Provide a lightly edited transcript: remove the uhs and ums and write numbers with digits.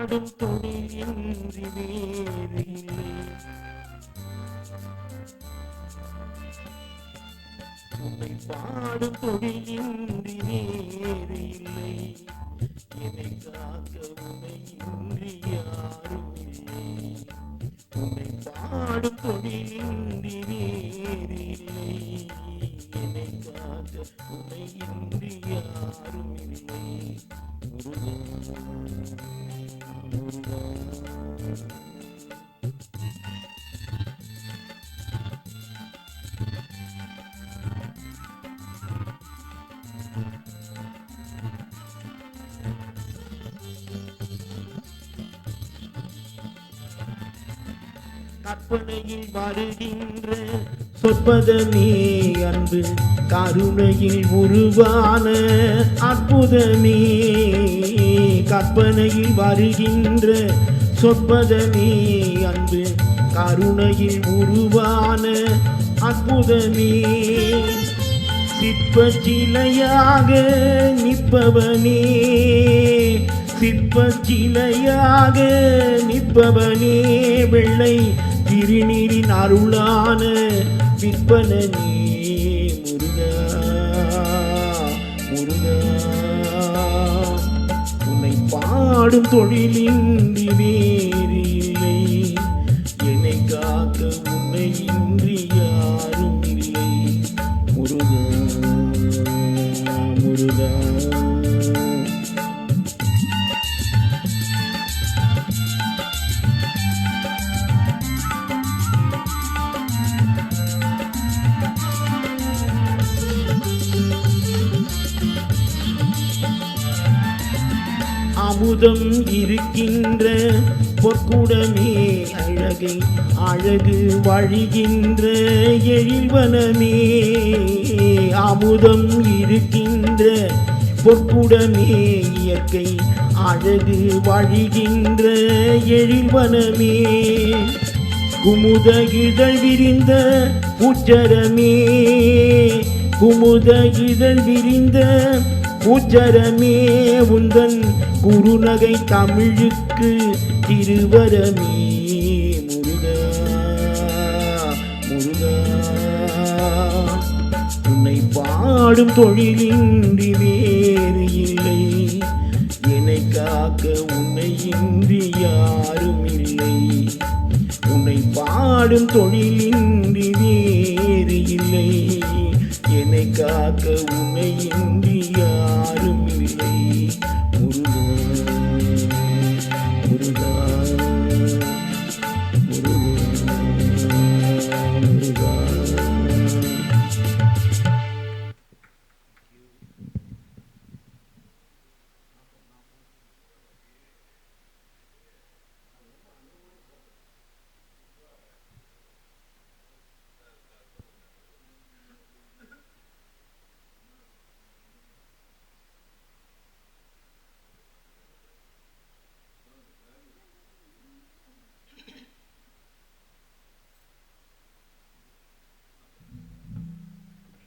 பாடும் தொழிலின்றி வேறு இல்லை. உன்னை பாடும் தொழிலின்றி வேறு இல்லை. என்னை காக்க உன்னை இன்றி யாரும் இல்லை. உன்னை பாடும் தொழிலின்றி வேறு இல்லை. என்னை காக்க உன்னை இன்றி யாரும் இல்லை. கற்பனையில் வருகின்ற சொற்பதமே அன்பு, கருணையில் உருவான அற்புதமே. கற்பனையில் வருகின்ற சொற்பதமே அன்பு, கருணையில் உருவான அற்புதமே. சிற்ப சிலையாக நிற்பவனே, சிற்ப சிலையாக நிற்பவனே, வெள்ளை திருநீரின் அருளான விற்பனே. முருகா முருகா, உன்னை பாடும் தொழிலின்றி வேறு இல்லை. என்னை காக்க உன்னை இன்றி யாரும் இல்லை. முருகா முருகா. அமுதம் இருக்கின்ற பொற்குடமே, அழகை அழகு வழிகின்ற எழில்வனமே. அமுதம் இருக்கின்ற பொற்குடமே, இயற்கை அழகு வழிகின்ற எழில்வனமே. குமுத இதழ் விரிந்த உச்சரமே, குமுத இதழ் விரிந்த உச்சரமே. உந்தன் குறுநகை தமிழுக்கு திருவரமே. முருகா முருகா, உன்னை பாடும் தொழிலின்றி வேறு இல்லை. என்னை காக்க உன்னை இன்றி யாரும் இல்லை. உன்னை பாடும் தொழிலின்றி வேறு இல்லை. என்னை காக்க உன்னை இன்றி